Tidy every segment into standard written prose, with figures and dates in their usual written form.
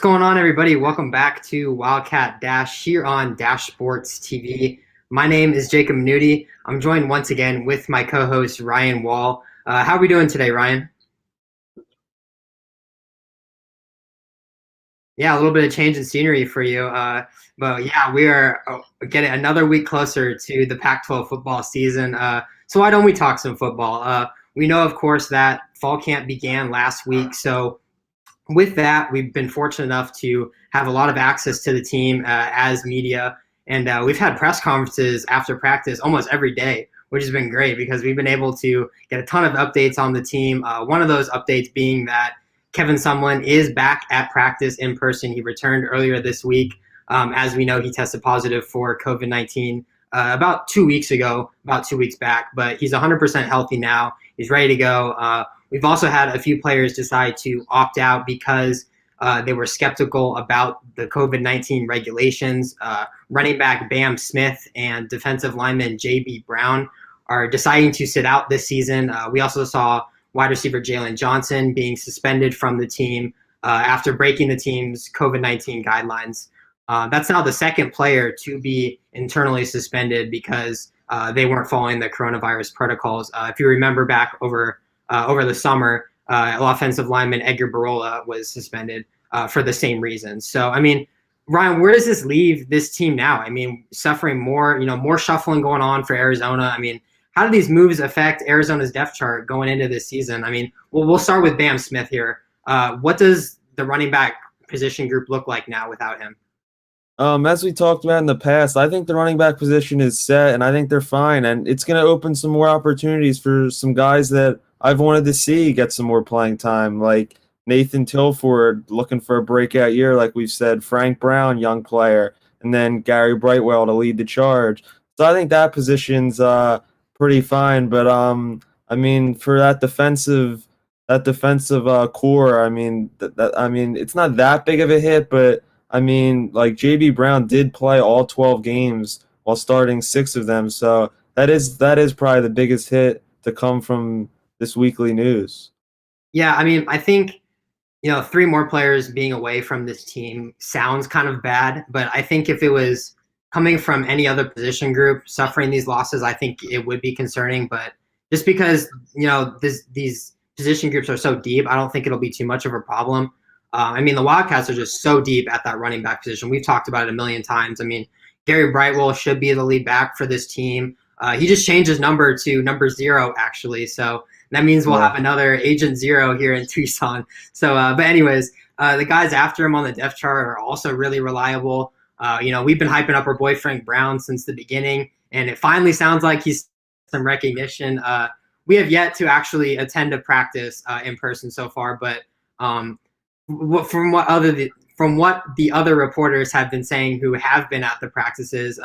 going on, everybody? Welcome back to Wildcat Dash here on Dash Sports TV. My name is Jacob Mennuti. I'm joined once again with my co-host Ryan Wall. How are we doing today, Ryan? Yeah, a little bit of change in scenery for you. But yeah, we are getting another week closer to the Pac-12 football season. So why don't we talk some football? We know, of course, that fall camp began last week. So with that, we've been fortunate enough to have a lot of access to the team as media, and we've had press conferences after practice almost every day, which has been great because we've been able to get a ton of updates on the team. One of those updates being that Kevin Sumlin is back at practice in person. He returned earlier this week. As we know, he tested positive for COVID-19 about 2 weeks ago, about 2 weeks back, but he's 100% healthy now. He's ready to go. We've also had a few players decide to opt out because they were skeptical about the COVID-19 regulations. Running back Bam Smith and defensive lineman J.B. Brown are deciding to sit out this season. We also saw wide receiver Jalen Johnson being suspended from the team after breaking the team's COVID-19 guidelines. That's now the second player to be internally suspended because they weren't following the coronavirus protocols. If you remember back over the summer, offensive lineman Edgar Barola was suspended for the same reason. So, I mean, Ryan, where does this leave this team now? I mean, suffering more, more shuffling going on for Arizona. I mean, how do these moves affect Arizona's depth chart going into this season? I mean, we'll start with Bam Smith here. What does the running back position group look like now without him? As we talked about in the past, I think the running back position is set, and I think they're fine. And it's going to open some more opportunities for some guys that I've wanted to see get some more playing time, like Nathan Tilford looking for a breakout year, like we've said, Frank Brown, young player, and then Gary Brightwell to lead the charge. So I think that position's pretty fine. But I mean, for that defensive core, I mean, it's not that big of a hit, but I mean, like JB Brown did play all 12 games while starting six of them, so that is probably the biggest hit to come from this weekly news. Yeah, I mean, I think three more players being away from this team sounds kind of bad, but I think if it was coming from any other position group suffering these losses, I think it would be concerning. But just because these position groups are so deep, I don't think it'll be too much of a problem. I mean, the Wildcats are just so deep at that running back position. We've talked about it a million times. I mean, Gary Brightwell should be the lead back for this team. He just changed his number to number 0, actually. So that means we'll have another Agent Zero here in Tucson. So, but anyways, the guys after him on the depth chart are also really reliable. We've been hyping up our boy Frank Brown since the beginning, and it finally sounds like he's some recognition. We have yet to actually attend a practice in person so far, but from what the other reporters have been saying who have been at the practices,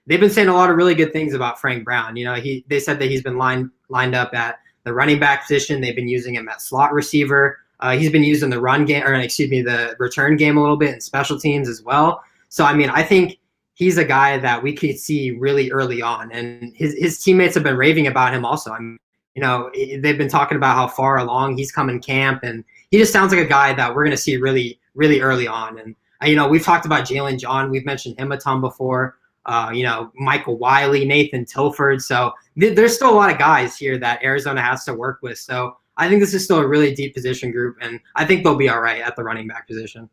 they've been saying a lot of really good things about Frank Brown. They said that he's been lined up at the running back position. They've been using him at slot receiver. He's been used in the run game, or excuse me, the return game a little bit, and special teams as well. So, I mean, I think he's a guy that we could see really early on, and his teammates have been raving about him also. I mean, they've been talking about how far along he's come in camp, and he just sounds like a guy that we're going to see really, really early on. And we've talked about Jalen John. We've mentioned him a ton before. Michael Wiley, Nathan Tilford. So there's still a lot of guys here that Arizona has to work with. So I think this is still a really deep position group, and I think they'll be all right at the running back position.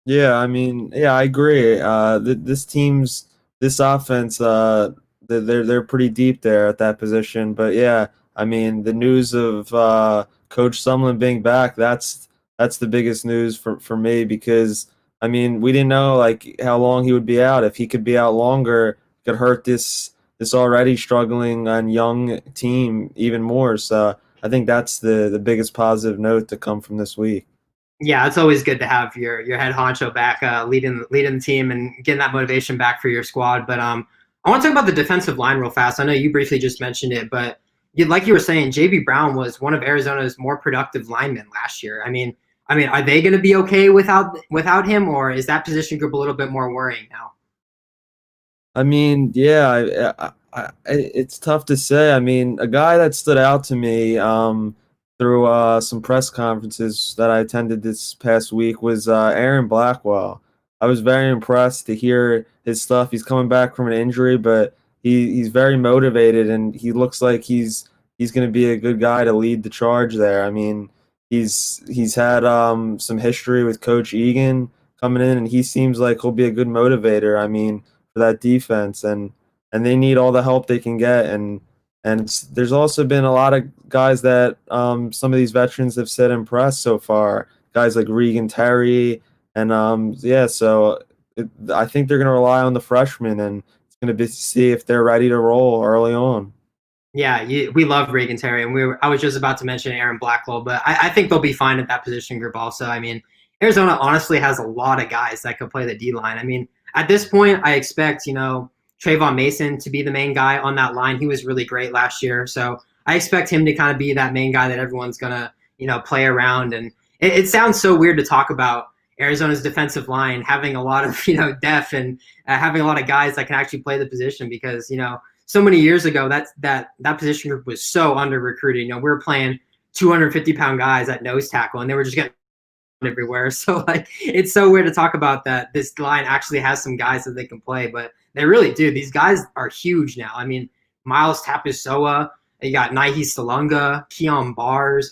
Yeah, I mean, yeah, I agree. This offense, they're pretty deep there at that position. But yeah, I mean, the news of Coach Sumlin being back, that's the biggest news for me because I mean, we didn't know like how long he would be out. If he could be out longer, it could hurt this already struggling and young team even more. So I think that's the biggest positive note to come from this week. Yeah, it's always good to have your head honcho back, leading the team and getting that motivation back for your squad. But I want to talk about the defensive line real fast. I know you briefly just mentioned it, but like you were saying, JB Brown was one of Arizona's more productive linemen last year. I mean, are they going to be okay without him, or is that position group a little bit more worrying now? I mean, yeah, it's tough to say. I mean, a guy that stood out to me, through some press conferences that I attended this past week was Aaron Blackwell. I was very impressed to hear his stuff. He's coming back from an injury, but he's very motivated, and he looks like he's going to be a good guy to lead the charge there. I mean, he's had some history with Coach Egan coming in, and he seems like he'll be a good motivator. I mean, for that defense, and they need all the help they can get, and there's also been a lot of guys that some of these veterans have said impressed so far. Guys like Regan Terry, and yeah, so I think they're going to rely on the freshmen, and it's going to be see if they're ready to roll early on. Yeah, we love Regan Terry, and I was just about to mention Aaron Blackwell, but I think they'll be fine at that position group. Also, I mean, Arizona honestly has a lot of guys that could play the D line. I mean, at this point, I expect Trayvon Mason to be the main guy on that line. He was really great last year, so I expect him to kind of be that main guy that everyone's gonna play around. And it sounds so weird to talk about Arizona's defensive line having a lot of depth and having a lot of guys that can actually play the position because so many years ago, that position group was so under recruited. We were playing 250-pound guys at nose tackle, and they were just getting everywhere. So like, it's so weird to talk about that. This line actually has some guys that they can play, but they really do. These guys are huge now. I mean, Miles Tapusoa, you got Nahi Salunga, Keon Bars,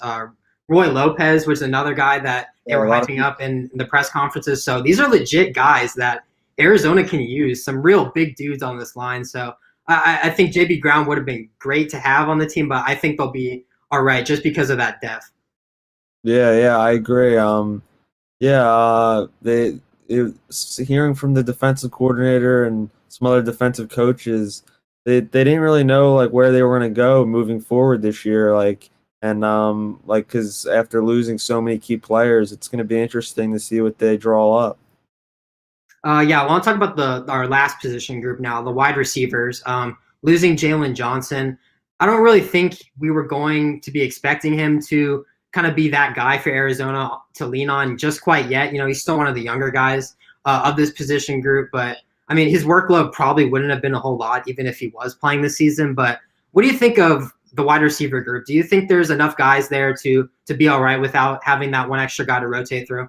Roy Lopez, which is another guy that they were hyping up in the press conferences. So these are legit guys that Arizona can use. Some real big dudes on this line. So I think JB Brown would have been great to have on the team, but I think they'll be all right just because of that depth. Yeah, I agree. Yeah, hearing from the defensive coordinator and some other defensive coaches, they didn't really know like where they were going to go moving forward this year. Like, and like because after losing so many key players, it's going to be interesting to see what they draw up. Yeah, I want to talk about our last position group now, the wide receivers. Losing Jalen Johnson, I don't really think we were going to be expecting him to kind of be that guy for Arizona to lean on just quite yet. He's still one of the younger guys of this position group, but I mean, his workload probably wouldn't have been a whole lot even if he was playing this season. But what do you think of the wide receiver group? Do you think there's enough guys there to be all right without having that one extra guy to rotate through?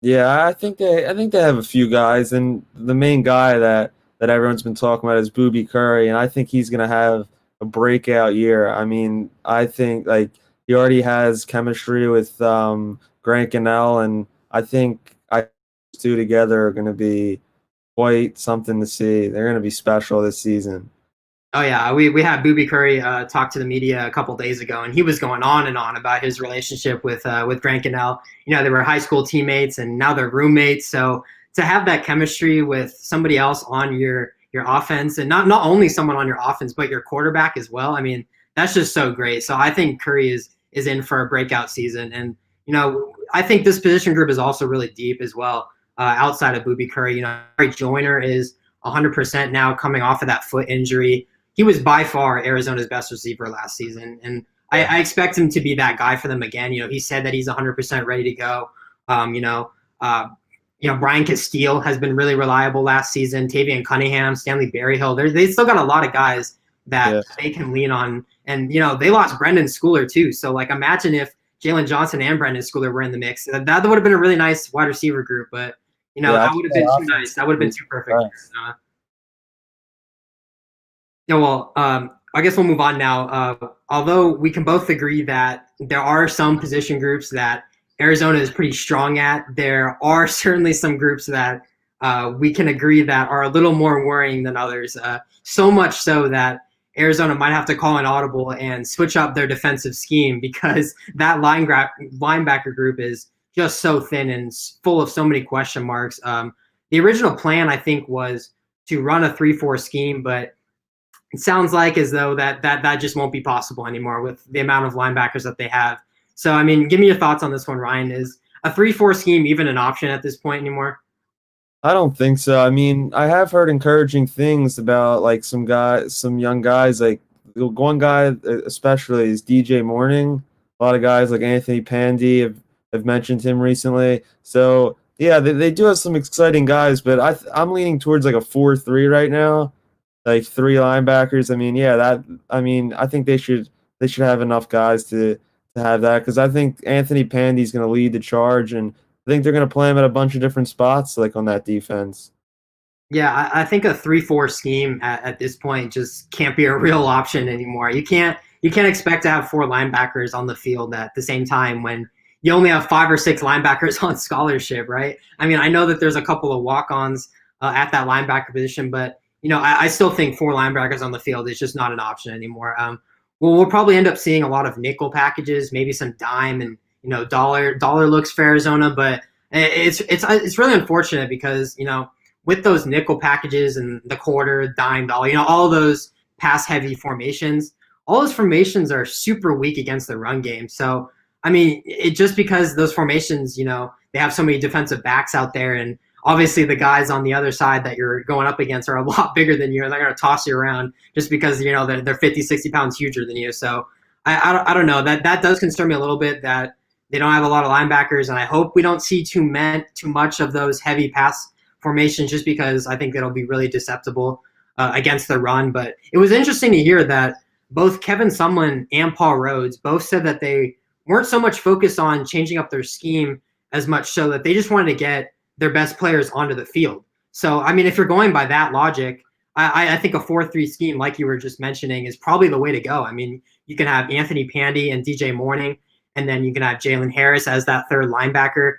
Yeah, I think they have a few guys, and the main guy that everyone's been talking about is Booby Curry, and I think he's gonna have a breakout year. I mean, I think like he already has chemistry with Grant Gunnell, and I think these two together are gonna be quite something to see. They're gonna be special this season. Oh yeah, we had Booby Curry talk to the media a couple days ago, and he was going on and on about his relationship with Grant Gunnell. They were high school teammates, and now they're roommates. So to have that chemistry with somebody else on your offense, and not only someone on your offense, but your quarterback as well. I mean, that's just so great. So I think Curry is in for a breakout season, and I think this position group is also really deep as well. Outside of Booby Curry, Harry Joyner is 100% now coming off of that foot injury. He was by far Arizona's best receiver last season, and I expect him to be that guy for them again. He said that he's 100% ready to go. Brian Castile has been really reliable last season. Tavian Cunningham, Stanley Berryhill, they still got a lot of guys that they can lean on. And they lost Brendan Schooler too. So like, imagine if Jalen Johnson and Brendan Schooler were in the mix. That would have been a really nice wide receiver group, but that would have been too nice. That would have been too perfect. Yeah, well, I guess we'll move on now. Although we can both agree that there are some position groups that Arizona is pretty strong at, there are certainly some groups that we can agree that are a little more worrying than others. So much so that Arizona might have to call an audible and switch up their defensive scheme because that linebacker group is just so thin and full of so many question marks. The original plan, I think, was to run a 3-4 scheme, but it sounds like as though that just won't be possible anymore with the amount of linebackers that they have. So, I mean, give me your thoughts on this one, Ryan. Is a 3-4 scheme even an option at this point anymore? I don't think so. I mean, I have heard encouraging things about like some young guys. Like one guy especially is DJ Morning. A lot of guys like Anthony Pandy have mentioned him recently. So yeah, they do have some exciting guys, but I'm leaning towards like a 4-3 right now, like three linebackers. I mean, yeah, I think they should have enough guys to to have that because I think Anthony Pandy's going to lead the charge, and I think they're going to play him at a bunch of different spots, like on that defense. Yeah, I think a 3-4 scheme at this point just can't be a real option anymore. You can't expect to have four linebackers on the field at the same time when you only have 5 or 6 linebackers on scholarship, right? I mean, I know that there's a couple of walk-ons at that linebacker position, but I still think four linebackers on the field is just not an option anymore. Well, we'll probably end up seeing a lot of nickel packages, maybe some dime and dollar looks for Arizona, but it's really unfortunate because with those nickel packages and the quarter, dime, dollar, all those pass heavy formations, all those formations are super weak against the run game. So, I mean, it just because those formations, they have so many defensive backs out there, and obviously the guys on the other side that you're going up against are a lot bigger than you, and they're going to toss you around just because, they're 50, 60 pounds huger than you. So, I don't know. That does concern me a little bit that they don't have a lot of linebackers, and I hope we don't see too much of those heavy pass formations just because I think it'll be really deceptible against the run. But it was interesting to hear that both Kevin Sumlin and Paul Rhodes both said that they weren't so much focused on changing up their scheme as much so that they just wanted to get their best players onto the field. So, I mean, if you're going by that logic, I think a 4-3 scheme, like you were just mentioning, is probably the way to go. I mean, you can have Anthony Pandy and DJ Mourning, and then you can have Jalen Harris as that third linebacker.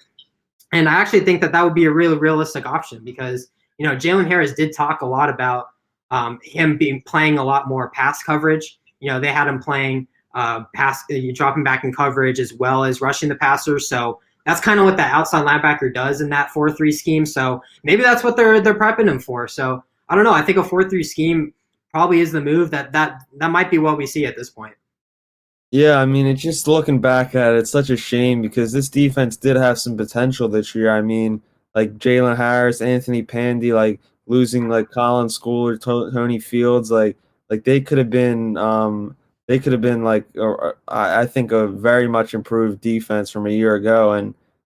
And I actually think that would be a really realistic option because, Jalen Harris did talk a lot about him playing a lot more pass coverage. They had him playing dropping back in coverage as well as rushing the passer. So that's kind of what that outside linebacker does in that 4-3 scheme. So maybe that's what they're prepping him for. So I don't know. I think a 4-3 scheme probably is the move that might be what we see at this point. Yeah, I mean, it's just looking back at it, it's such a shame because this defense did have some potential this year. I mean, like Jalen Harris, Anthony Pandy, like losing like Colin Schooler, Tony Fields, like they could have been like, I think a very much improved defense from a year ago, and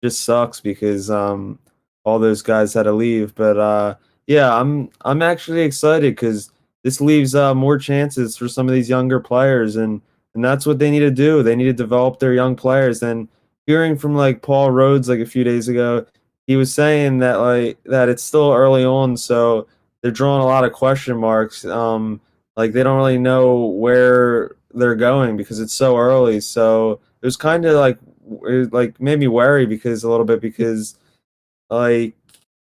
just sucks because all those guys had to leave. But yeah, I'm actually excited because this leaves more chances for some of these younger players and that's what they need to do. They need to develop their young players. And hearing from like Paul Rhodes like a few days ago, he was saying that that it's still early on, so they're drawing a lot of question marks. Like they don't really know where they're going because it's so early. So it was kind of like made me worry because a little bit because like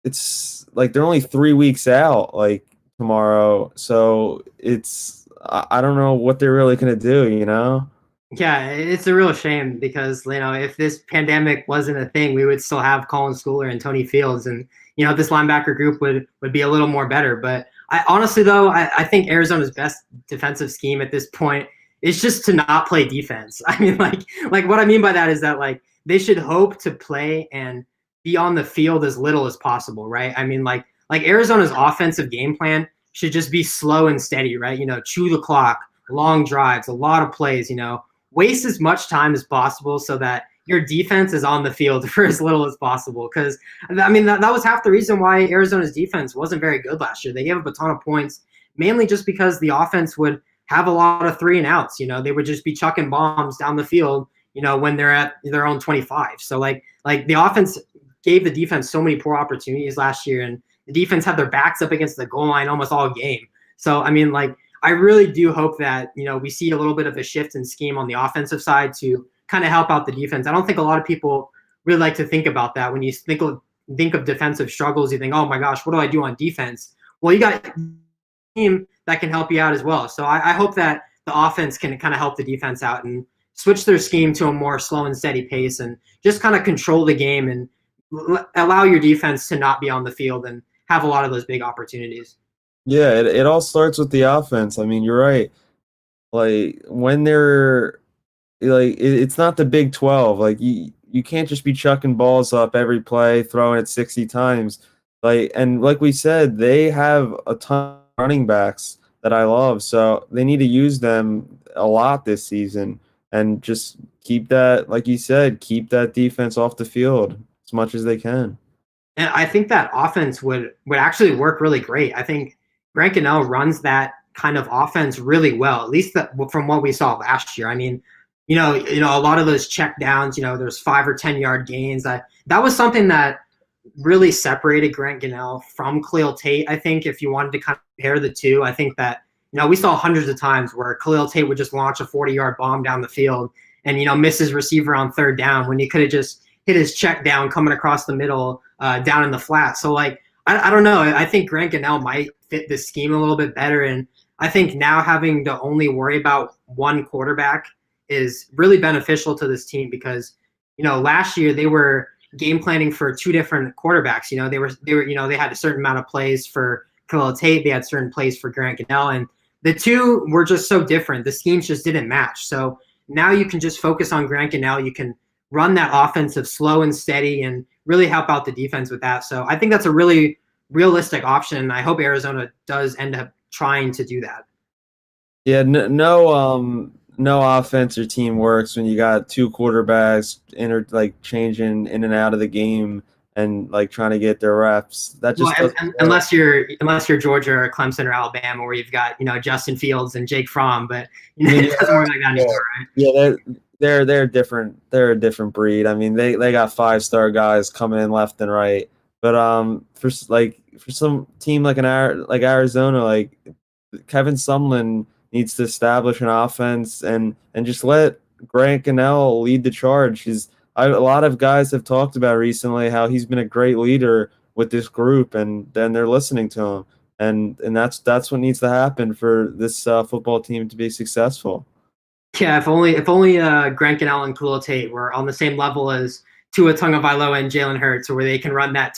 it's like they're only 3 weeks out like tomorrow, so I don't know what they're really gonna do, you know? Yeah, it's a real shame because if this pandemic wasn't a thing, we would still have Colin Schooler and Tony Fields, and this linebacker group would be a little more better. But I honestly though, I think Arizona's best defensive scheme at this point is just to not play defense. I mean, like what I mean by that is that like they should hope to play and be on the field as little as possible, right? I mean, like Arizona's offensive game plan should just be slow and steady, right? Chew the clock, long drives, a lot of plays, waste as much time as possible so that your defense is on the field for as little as possible. Because, I mean, that was half the reason why Arizona's defense wasn't very good last year. They gave up a ton of points, mainly just because the offense would have a lot of 3-and-outs. They would just be chucking bombs down the field, when they're at their own 25. So, like the offense gave the defense so many poor opportunities last year, and the defense had their backs up against the goal line almost all game. So, I mean, like, I really do hope that we see a little bit of a shift in scheme on the offensive side to kind of help out the defense. I don't think a lot of people really like to think about that. When you think of defensive struggles, you think, oh my gosh, what do I do on defense? Well, you got a team that can help you out as well. So I hope that the offense can kind of help the defense out and switch their scheme to a more slow and steady pace and just kind of control the game and allow your defense to not be on the field and have a lot of those big opportunities. Yeah, it all starts with the offense. I mean, you're right. Like when they're it's not the Big 12. Like you can't just be chucking balls up every play, throwing it 60 times. And like we said, they have a ton of running backs that I love. So they need to use them a lot this season and just keep that, like you said, keep that defense off the field as much as they can. And I think that offense would actually work really great. I think Grant Gunnell runs that kind of offense really well, at least from what we saw last year. I mean, a lot of those check downs, there's 5 or 10 yard gains. That was something that really separated Grant Gunnell from Khalil Tate. I think if you wanted to kind of compare the two, I think that, we saw hundreds of times where Khalil Tate would just launch a 40-yard bomb down the field and, miss his receiver on third down when he could have just hit his check down coming across the middle down in the flat. So, like, I don't know. I think Grant Gunnell might fit this scheme a little bit better. And I think now having to only worry about one quarterback is really beneficial to this team because, last year they were game planning for two different quarterbacks. They had a certain amount of plays for Khalil Tate. They had certain plays for Grant Gunnell, and the two were just so different. The schemes just didn't match. So now you can just focus on Grant Gunnell. You can run that offensive slow and steady and really help out the defense with that. So I think that's a really realistic option. I hope Arizona does end up trying to do that. Yeah, no offense or team works when you got two quarterbacks changing in and out of the game and like trying to get their reps. That just unless you're Georgia or Clemson or Alabama, where you've got Justin Fields and Jake Fromm, but it doesn't work like that anymore, right? Yeah, they're different. They're a different breed. I mean, they got 5-star guys coming in left and right, but for some team like Arizona, like Kevin Sumlin needs to establish an offense and just let Grant Gunnell lead the charge. A lot of guys have talked about recently how he's been a great leader with this group, and then they're listening to him, and that's what needs to happen for this football team to be successful. Yeah, if only Grant Gunnell and Khalil Tate were on the same level as Tua Tagovailoa and Jalen Hurts, where they can run that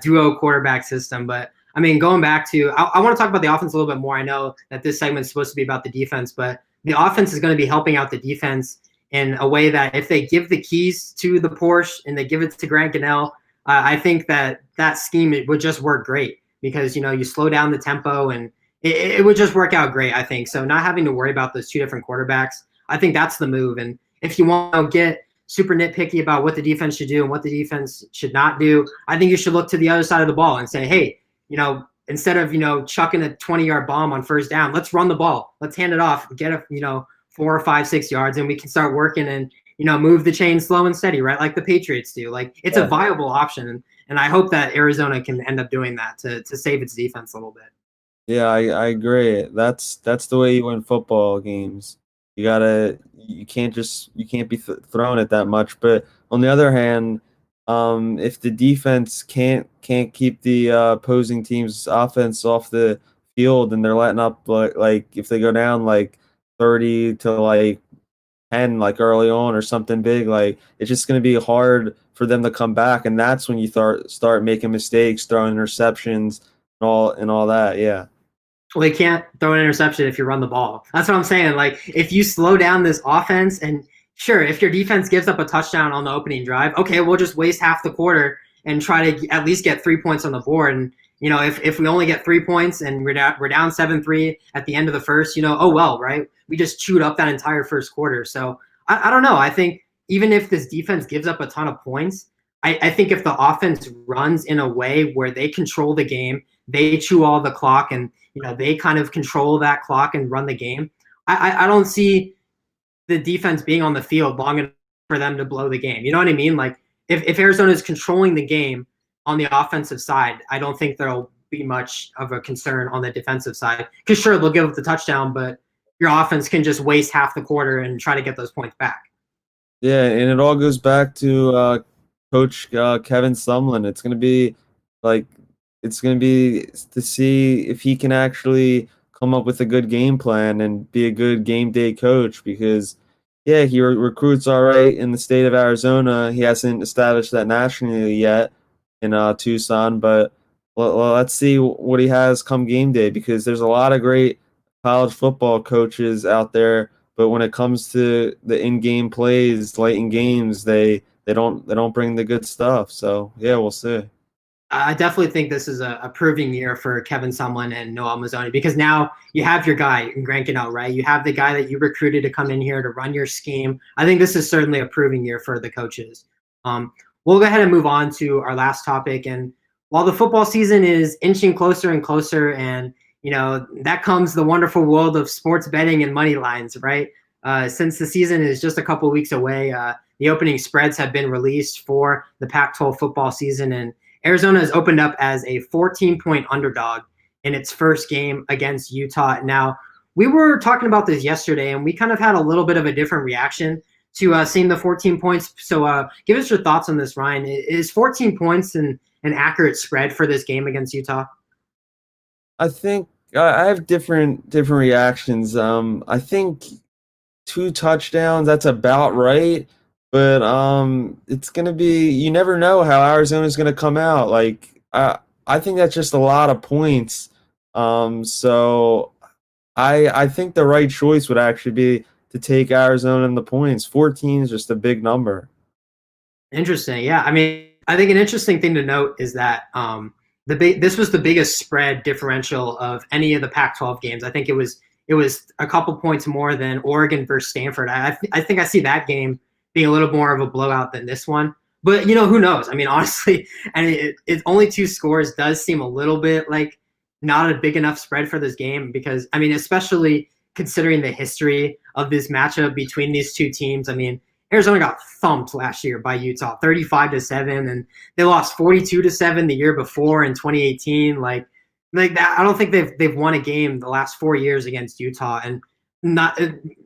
duo quarterback system. But I mean, going back to, I want to talk about the offense a little bit more. I know that this segment is supposed to be about the defense, but the offense is going to be helping out the defense in a way that if they give the keys to the Porsche and they give it to Grant Gunnell, I think that scheme, it would just work great because, you slow down the tempo and it would just work out great, I think. So not having to worry about those two different quarterbacks, I think that's the move. And if you want to get super nitpicky about what the defense should do and what the defense should not do, I think you should look to the other side of the ball and say, hey, instead of, chucking a 20-yard bomb on first down, let's run the ball. Let's hand it off, get 4 or 5, 6 yards, and we can start working and, move the chain slow and steady, right? Like the Patriots do. Like it's a viable option. And I hope that Arizona can end up doing that to save its defense a little bit. Yeah, I agree. That's the way you win football games. You can't be thrown at that much. But on the other hand, if the defense can't keep the opposing team's offense off the field and they're letting up like if they go down like 30 to like 10 like early on or something big, like it's just going to be hard for them to come back, and that's when you start making mistakes, throwing interceptions and all that. Yeah. Well, they can't throw an interception if you run the ball. That's what I'm saying. Like, if you slow down this offense, and sure, if your defense gives up a touchdown on the opening drive, okay, we'll just waste half the quarter and try to at least get 3 points on the board. And, if we only get 3 points and we're down 7-3 at the end of the first, oh, well, right? We just chewed up that entire first quarter. So I don't know. I think even if this defense gives up a ton of points, I think if the offense runs in a way where they control the game, they chew all the clock, and they kind of control that clock and run the game, I don't see the defense being on the field long enough for them to blow the game. You know what I mean? Like if Arizona is controlling the game on the offensive side, I don't think there'll be much of a concern on the defensive side. Because sure, they'll give up the touchdown, but your offense can just waste half the quarter and try to get those points back. Yeah, and it all goes back to Coach Kevin Sumlin. It's going to be to see if he can actually come up with a good game plan and be a good game day coach, because yeah, he recruits all right in the state of Arizona. He hasn't established that nationally yet in Tucson, but let's see what he has come game day, because there's a lot of great college football coaches out there, but when it comes to the in-game plays late in games, they don't bring the good stuff. So yeah, we'll see. I definitely think this is a proving year for Kevin Sumlin and Noel Mazzoni, because now you have your guy in Grant Gunnell, right? You have the guy that you recruited to come in here to run your scheme. I think this is certainly a proving year for the coaches. We'll go ahead and move on to our last topic. And while the football season is inching closer and closer, and that comes the wonderful world of sports betting and money lines, right? Since the season is just a couple weeks away, the opening spreads have been released for the Pac-12 football season, and Arizona has opened up as a 14-point underdog in its first game against Utah. Now, we were talking about this yesterday, and we kind of had a little bit of a different reaction to seeing the 14 points. So give us your thoughts on this, Ryan. Is 14 points an accurate spread for this game against Utah? I think I have different reactions. I think two touchdowns, that's about right. But it's gonna be, you never know how Arizona's gonna come out. Like I think that's just a lot of points. So I think the right choice would actually be to take Arizona in the points. 14 is just a big number. Interesting. Yeah. I mean, I think an interesting thing to note is that this was the biggest spread differential of any of the Pac-12 games. I think it was a couple points more than Oregon versus Stanford. I think I see that game being a little more of a blowout than this one. But who knows? I mean, honestly, and it only two scores does seem a little bit like not a big enough spread for this game because I mean, especially considering the history of this matchup between these two teams. I mean, Arizona got thumped last year by Utah, 35-7, and they lost 42-7 the year before in 2018. Like that, I don't think they've won a game the last 4 years against Utah, and not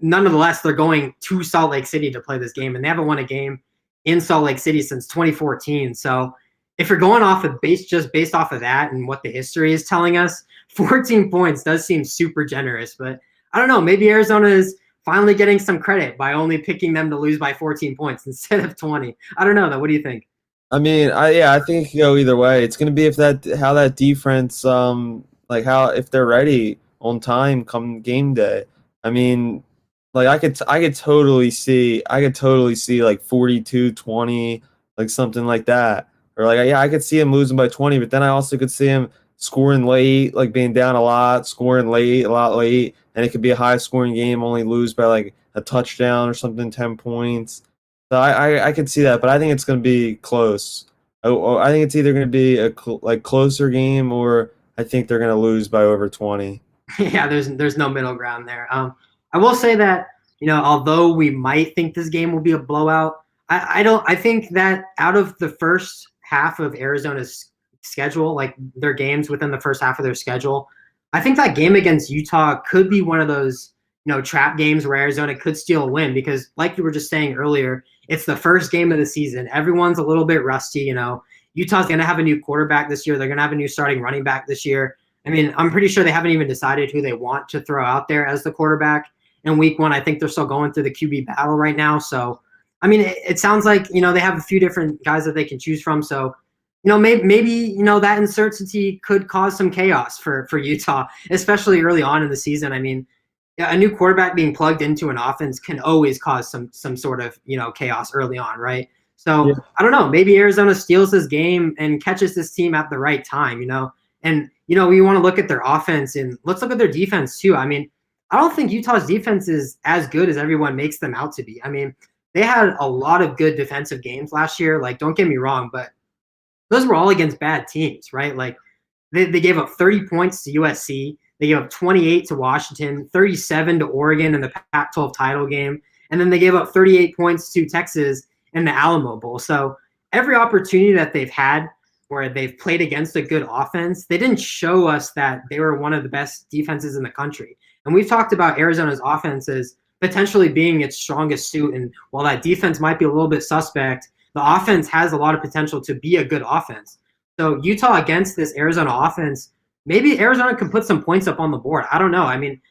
nonetheless they're going to Salt Lake City to play this game, and they haven't won a game in Salt Lake City since 2014. So if you're going off of based off of that and what the history is telling us, 14 points does seem super generous. But I don't know, maybe Arizona is finally getting some credit by only picking them to lose by 14 points instead of 20. I don't know though. What do you think? I mean, I think it could go either way. It's going to be if that how that defense, like how if they're ready on time come game day. I mean, like I could totally see like 42-20, like something like that, or like yeah, I could see him losing by 20. But then I also could see him scoring late, like being down a lot, scoring late, a lot late, and it could be a high scoring game, only lose by like a touchdown or something, 10 points. So I could see that, but I think it's going to be close. I think it's either going to be a like closer game, or I think they're going to lose by over 20. Yeah, there's no middle ground there. I will say that although we might think this game will be a blowout, I don't. I think that out of the first half of Arizona's schedule, like their games within the first half of their schedule, I think that game against Utah could be one of those trap games where Arizona could steal a win because, like you were just saying earlier, it's the first game of the season. Everyone's a little bit rusty. Utah's going to have a new quarterback this year. They're going to have a new starting running back this year. I mean, I'm pretty sure they haven't even decided who they want to throw out there as the quarterback in week one. I think they're still going through the QB battle right now. So, I mean, it sounds like, they have a few different guys that they can choose from. So, maybe that uncertainty could cause some chaos for Utah, especially early on in the season. I mean, a new quarterback being plugged into an offense can always cause some sort of, chaos early on, right? So, Yeah. I don't know, maybe Arizona steals this game and catches this team at the right time, and we want to look at their offense and let's look at their defense too. I mean, I don't think Utah's defense is as good as everyone makes them out to be. I mean, they had a lot of good defensive games last year. Like, don't get me wrong, but those were all against bad teams, right? Like, they gave up 30 points to USC. They gave up 28 to Washington, 37 to Oregon in the Pac-12 title game, and then they gave up 38 points to Texas in the Alamo Bowl. So every opportunity that they've had where they've played against a good offense, they didn't show us that they were one of the best defenses in the country. And we've talked about Arizona's offense as potentially being its strongest suit. And while that defense might be a little bit suspect, the offense has a lot of potential to be a good offense. So Utah against this Arizona offense, maybe Arizona can put some points up on the board. I don't know. I mean,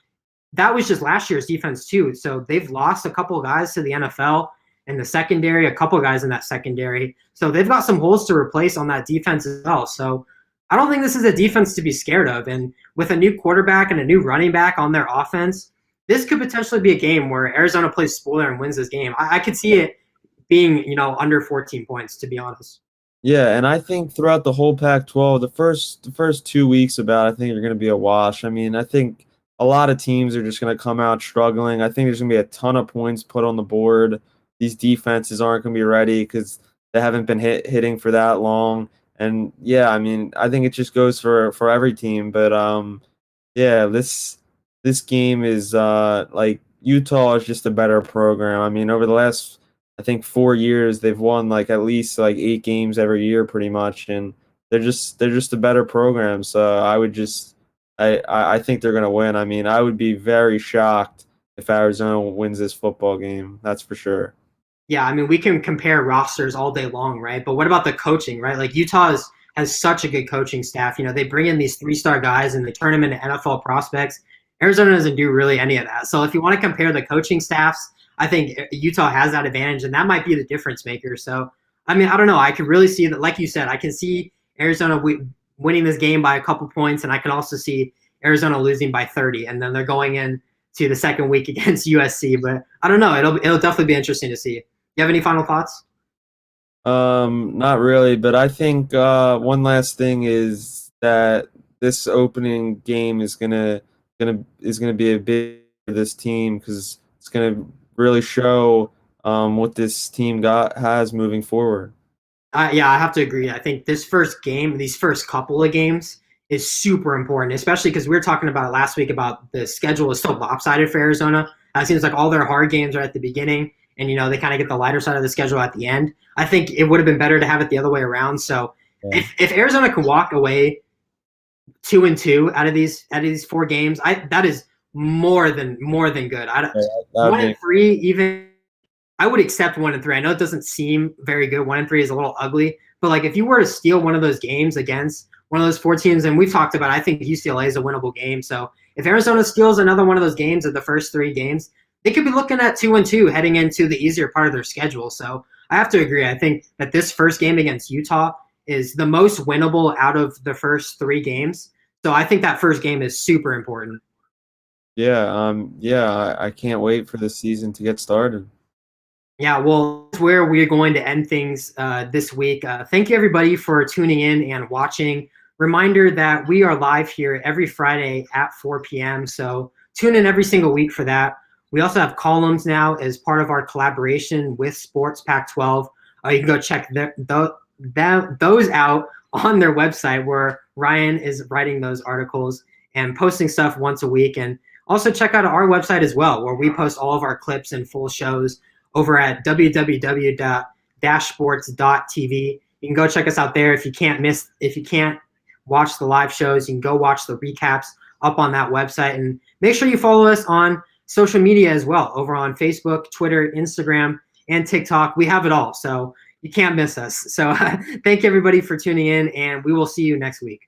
that was just last year's defense too. So they've lost a couple of guys to the NFL in the secondary, a couple of guys in that secondary. So they've got some holes to replace on that defense as well. So I don't think this is a defense to be scared of. And with a new quarterback and a new running back on their offense, this could potentially be a game where Arizona plays spoiler and wins this game. I could see it being, under 14 points, to be honest. Yeah, and I think throughout the whole Pac-12, the first 2 weeks about, I think are going to be a wash. I mean, I think a lot of teams are just going to come out struggling. I think there's going to be a ton of points put on the board. These defenses aren't going to be ready because they haven't been hitting for that long. And yeah, I mean, I think it just goes for every team. But yeah, this game is like Utah is just a better program. I mean, over the last, I think, 4 years, they've won like at least like 8 games every year, pretty much, and they're just a better program. So I would just, I think they're gonna win. I mean, I would be very shocked if Arizona wins this football game. That's for sure. Yeah, I mean, we can compare rosters all day long, right? But what about the coaching, right? Like has such a good coaching staff. You know, they bring in these three-star guys and they turn them into NFL prospects. Arizona doesn't do really any of that. So if you want to compare the coaching staffs, I think Utah has that advantage, and that might be the difference maker. So, I mean, I don't know. I could really see that, like you said, I can see Arizona winning this game by a couple points, and I can also see Arizona losing by 30, and then they're going in to the second week against USC. But I don't know. It'll definitely be interesting to see. You have any final thoughts? Not really, but I think one last thing is that this opening game is gonna be a big for this team because it's gonna really show what this team got has moving forward. Yeah, I have to agree. I think this first game, these first couple of games, is super important, especially because we were talking about it last week about the schedule is so lopsided for Arizona. It seems like all their hard games are at the beginning, and they kind of get the lighter side of the schedule at the end. I think it would have been better to have it the other way around. So Yeah, if Arizona can walk away 2-2 out of these 4 games, that is more than good. that'd One be and three, even I would accept 1-3. I know it doesn't seem very good. 1-3 is a little ugly, but like if you were to steal one of those games against one of those 4 teams, and we've talked about, I think UCLA is a winnable game. So if Arizona steals another one of those games of the first 3 games, they could be looking at 2-2 heading into the easier part of their schedule. So I have to agree. I think that this first game against Utah is the most winnable out of the first 3 games. So I think that first game is super important. yeah. I can't wait for the season to get started. Yeah, well, that's where we're going to end things this week. Thank you, everybody, for tuning in and watching. Reminder that we are live here every Friday at 4 p.m. So tune in every single week for that. We also have columns now as part of our collaboration with Sports Pac-12. You can go check those out on their website where Ryan is writing those articles and posting stuff once a week. And also check out our website as well, where we post all of our clips and full shows over at www.dashsports.tv. You can go check us out there. If you can't watch the live shows, you can go watch the recaps up on that website. And make sure you follow us on social media as well, over on Facebook, Twitter, Instagram, and TikTok. We have it all, so you can't miss us. So thank you, everybody, for tuning in, and we will see you next week.